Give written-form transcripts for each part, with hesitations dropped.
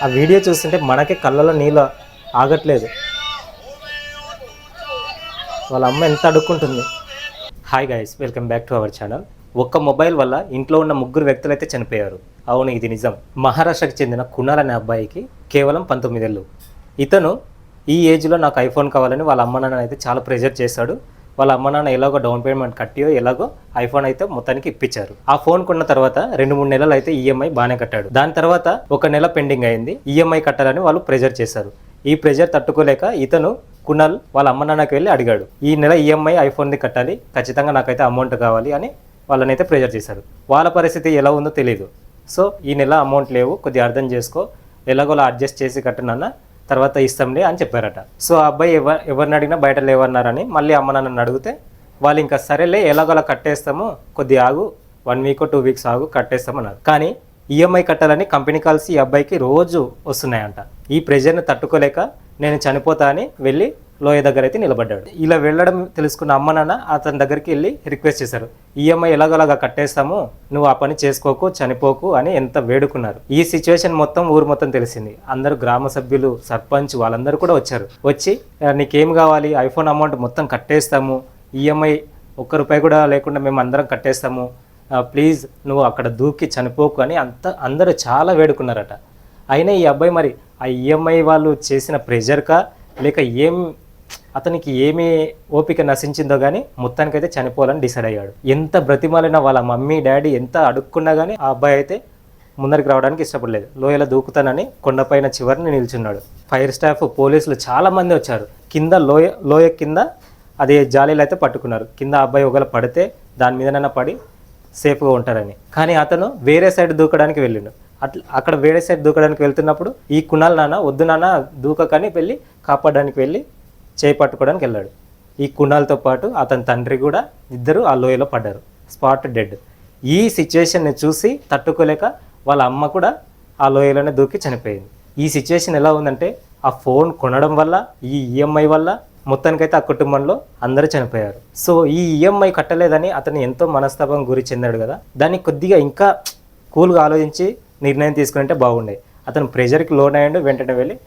ఆ వీడియో చూస్తుంటే మనకి కళ్ళలో నీళ్ళు ఆగట్లేదు. వాళ్ళ అమ్మ ఎంత అడుక్కుంటుంది. Hi guys, welcome back to our channel. ఒక్క మొబైల్ వల్ల ఇంట్లో ఉన్న 3 వ్యక్తులు అయితే చనిపోయారు. అవును, ఇది నిజం. మహారాష్ట్రకు చెందిన కునాల్ అనే అబ్బాయికి కేవలం 19 ఏళ్ళు. ఇతను ఈ ఏజ్లో నాకు ఐఫోన్ కావాలని వాళ్ళ అమ్మ నాన్న అయితే చాలా ప్రెజర్ చేశాడు. వాళ్ళ అమ్మ నాన్న ఎలాగో డౌన్ పేమెంట్ కట్టియో ఎలాగో ఐఫోన్ అయితే మొత్తానికి ఇప్పించారు. ఆ ఫోన్ కొన్న తర్వాత 2-3 నెలలు అయితే ఈఎంఐ బాగానే కట్టాడు. దాని తర్వాత 1 నెల పెండింగ్ అయింది. ఈఎంఐ కట్టాలని వాళ్ళు ప్రెజర్ చేశారు. ఈ ప్రెజర్ తట్టుకోలేక ఇతను కునాల్ వాళ్ళ అమ్మ నాన్నకి వెళ్ళి అడిగాడు, ఈ నెల ఈఎంఐ ఐఫోన్ది కట్టాలి, ఖచ్చితంగా నాకైతే అమౌంట్ కావాలి అని వాళ్ళనైతే ప్రెజర్ చేశారు. వాళ్ళ పరిస్థితి ఎలా ఉందో తెలియదు. సో ఈ నెల అమౌంట్ లేవు, కొద్దిగా అర్థం చేసుకో, ఎలాగోలా అడ్జస్ట్ చేసి కట్టునన్న, తర్వాత ఇస్తాంలే అని చెప్పారట. సో ఆ అబ్బాయి ఎవరిని అడిగినా బయట లేవన్నారని మళ్ళీ అమ్మ నాన్నని అడిగితే వాళ్ళు ఇంకా సరేలే ఎలాగోలా కట్టేస్తాము, కొద్దిగా ఆగు, 1 వీక్ 2 వీక్స్ ఆగు, కట్టేస్తామన్నారు. కానీ ఈఎంఐ కట్టాలని కంపెనీ కాల్స్ ఈ అబ్బాయికి రోజు వస్తున్నాయంట. ఈ ప్రెజర్ని తట్టుకోలేక నేను చనిపోతా అని వెళ్ళి లోయ దగ్గర అయితే నిలబడ్డాడు. ఇలా వెళ్ళడం తెలుసుకున్న అమ్మ నాన్న అతని దగ్గరికి వెళ్ళి రిక్వెస్ట్ చేశారు, ఈఎంఐ ఎలాగోలాగా కట్టేస్తాము, నువ్వు ఆ పని చేసుకోకు, చనిపోకు అని ఎంత వేడుకున్నారు. ఈ సిచ్యువేషన్ మొత్తం ఊరు మొత్తం తెలిసింది. అందరూ గ్రామ సభ్యులు, సర్పంచ్ వాళ్ళందరూ కూడా వచ్చారు. వచ్చి నీకేం కావాలి, ఐఫోన్ అమౌంట్ మొత్తం కట్టేస్తాము, ఈఎంఐ 1 రూపాయి కూడా లేకుండా మేము అందరం కట్టేస్తాము, ప్లీజ్ నువ్వు అక్కడ దూకి చనిపోకు అని అందరూ చాలా వేడుకున్నారట. అయినా ఈ అబ్బాయి మరి ఆ ఈఎంఐ వాళ్ళు చేసిన ప్రెజర్కా లేక అతనికి ఏమి ఓపిక నశించిందో కానీ మొత్తానికైతే చనిపోవాలని డిసైడ్ అయ్యాడు. ఎంత బ్రతిమాలినా వాళ్ళ మమ్మీ డాడీ ఎంత అడుక్కున్నా కానీ ఆ అబ్బాయి అయితే ముందరికి రావడానికి ఇష్టపడలేదు. లోయలో దూకుతానని కొండపైన చివరిని నిల్చున్నాడు. ఫైర్ స్టాఫ్, పోలీసులు చాలామంది వచ్చారు. కింద లోయ కింద అదే జాలీలు అయితే పట్టుకున్నారు. కింద అబ్బాయి ఒకవేళ పడితే దాని మీదనైనా పడి సేఫ్గా ఉంటారని. కానీ అతను వేరే సైడ్ దూకడానికి వెళ్ళిండు. అక్కడ వేరే సైడ్ దూకడానికి వెళ్తున్నప్పుడు ఈ కునాల్ నాన్న వద్దు నాన్న దూకకని వెళ్ళి కాపాడడానికి వెళ్ళి చేయి పట్టుకోవడానికి వెళ్ళాడు. ఈ కునాల్తో పాటు అతని తండ్రి కూడా ఇద్దరు ఆ లోయలో పడ్డారు, స్పాట్ డెడ్. ఈ సిచ్యువేషన్ని చూసి తట్టుకోలేక వాళ్ళ అమ్మ కూడా ఆ లోయలోనే దూకి చనిపోయింది. ఈ సిచ్యువేషన్ ఎలా ఉందంటే ఆ ఫోన్ కొనడం వల్ల, ఈ ఈఎంఐ వల్ల మొత్తానికైతే ఆ కుటుంబంలో అందరూ చనిపోయారు. సో ఈ ఈఎంఐ కట్టలేదని అతను ఎంతో మనస్తాపం గురి చెందాడు కదా, దాన్ని కొద్దిగా ఇంకా కూల్గా ఆలోచించి నిర్ణయం తీసుకుంటే బాగుండే. అతను ప్రెజర్కి లోన్ అయ్యాడు, వెంటనే వెళ్ళి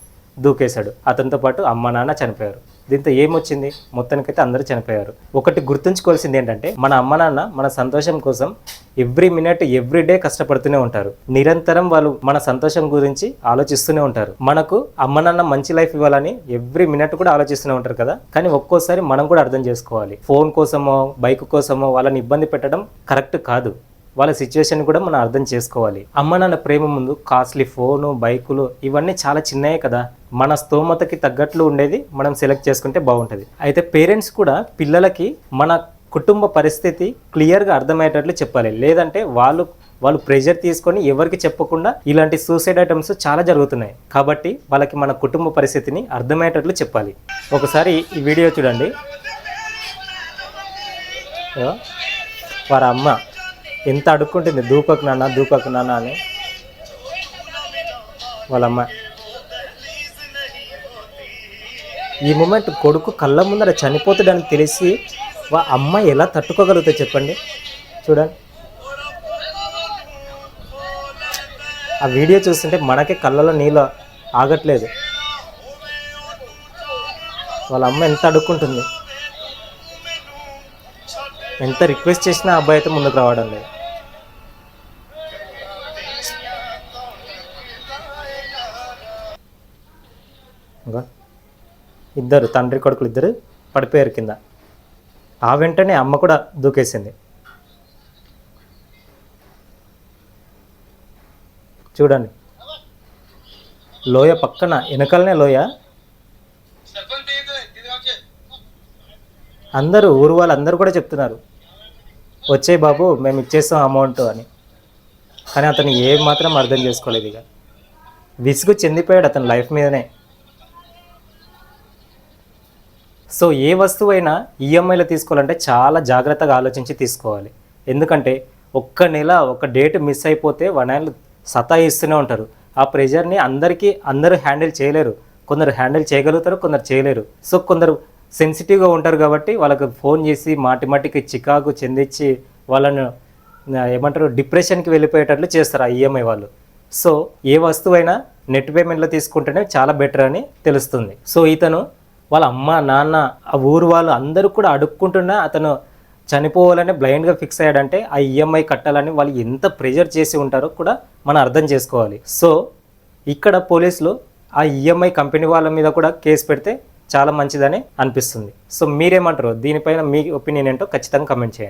దూకేశాడు. అతనితో పాటు అమ్మ నాన్న చనిపోయారు. దీంతో ఏమొచ్చింది, మొత్తానికైతే అందరూ చనిపోయారు. ఒకటి గుర్తుంచుకోవాల్సింది ఏంటంటే మన అమ్మ నాన్న మన సంతోషం కోసం ఎవ్రీ మినిట్ ఎవ్రీ డే కష్టపడుతూనే ఉంటారు. నిరంతరం వాళ్ళు మన సంతోషం గురించి ఆలోచిస్తూనే ఉంటారు. మనకు అమ్మ నాన్న మంచి లైఫ్ ఇవ్వాలని ఎవ్రీ మినిట్ కూడా ఆలోచిస్తూనే ఉంటారు కదా. కానీ ఒక్కోసారి మనం కూడా అర్థం చేసుకోవాలి, ఫోన్ కోసమో బైక్ కోసమో వాళ్ళని ఇబ్బంది పెట్టడం కరెక్ట్ కాదు. వాళ్ళ సిచ్యువేషన్ కూడా మనం అర్థం చేసుకోవాలి. అమ్మ నాన్న ప్రేమ ముందు కాస్ట్లీ ఫోను, బైకులు ఇవన్నీ చాలా చిన్నయే కదా. మన స్తోమతకి తగ్గట్లు ఉండేది మనం సెలెక్ట్ చేసుకుంటే బాగుంటుంది. అయితే పేరెంట్స్ కూడా పిల్లలకి మన కుటుంబ పరిస్థితి క్లియర్గా అర్థమయ్యేటట్లు చెప్పాలి. లేదంటే వాళ్ళు ప్రెషర్ తీసుకొని ఎవరికి చెప్పకుండా ఇలాంటి సూసైడ్ ఐటమ్స్ చాలా జరుగుతున్నాయి. కాబట్టి వాళ్ళకి మన కుటుంబ పరిస్థితిని అర్థమయ్యేటట్లు చెప్పాలి. ఒకసారి ఈ వీడియో చూడండి. వారి అమ్మ ఎంత అడుక్కుంటుంది, దూకకు నాన్న అని. వాళ్ళమ్మ ఈ మూమెంట్ కొడుకు కళ్ళ ముందర చనిపోతాడని తెలిసి అమ్మ ఎలా తట్టుకోగలుగుతుంది చెప్పండి. చూడండి, ఆ వీడియో చూస్తుంటే మనకే కళ్ళలో నీళ్ళు ఆగట్లేదు. వాళ్ళ అమ్మ ఎంత అడుక్కుంటుంది. ఎంత రిక్వెస్ట్ చేసినా అబ్బాయి అయితే ముందుకు రావడం లేదు. ఇద్దరు తండ్రి కొడుకులు ఇద్దరు పడిపోయారు కింద. ఆ వెంటనే అమ్మ కూడా దూకేసింది. చూడండి, లోయ పక్కన వెనకాలనే లోయ. అందరూ ఊరు వాళ్ళందరూ కూడా చెప్తున్నారు, వచ్చే బాబు మేము ఇచ్చేస్తాం అమౌంట్ అని. కానీ అతను ఏం మాత్రం అర్థం చేసుకోలేదు. ఇక విసుగు చెందిపోయాడు అతని లైఫ్ మీదనే. సో ఏ వస్తువైనా ఈఎంఐలో తీసుకోవాలంటే చాలా జాగ్రత్తగా ఆలోచించి తీసుకోవాలి. ఎందుకంటే ఒక్క నెల ఒక డేట్ మిస్ అయిపోతే 1 నెల సతాయిస్తూనే ఉంటారు. ఆ ప్రెషర్ని అందరూ హ్యాండిల్ చేయలేరు. కొందరు హ్యాండిల్ చేయగలుగుతారు, కొందరు చేయలేరు. సో కొందరు సెన్సిటివ్గా ఉంటారు కాబట్టి వాళ్ళకు ఫోన్ చేసి మాటికి చికాకు చెందించి వాళ్ళను ఏమంటారు డిప్రెషన్కి వెళ్ళిపోయేటట్లు చేస్తారు ఆ ఈఎంఐ వాళ్ళు. సో ఏ వస్తువైనా నెట్ పేమెంట్లో తీసుకుంటేనే చాలా బెటర్ అని తెలుస్తుంది. సో ఇతను వాళ్ళ అమ్మ నాన్న ఆ ఊరు వాళ్ళు అందరూ కూడా అడుక్కుంటున్నా అతను చనిపోవాలని బ్లైండ్గా ఫిక్స్ అయ్యాడంటే ఆ ఈఎంఐ కట్టాలని వాళ్ళు ఎంత ప్రెజర్ చేసి ఉంటారో కూడా మనం అర్థం చేసుకోవాలి. సో ఇక్కడ పోలీసులు ఆ ఈఎంఐ కంపెనీ వాళ్ళ మీద కూడా కేసు పెడితే చాలా మంచిదని అనిపిస్తుంది. సో మీరేమంటారు? దీనిపైన మీ ఒపీనియన్ ఏంటో ఖచ్చితంగా కమెంట్ చేయండి.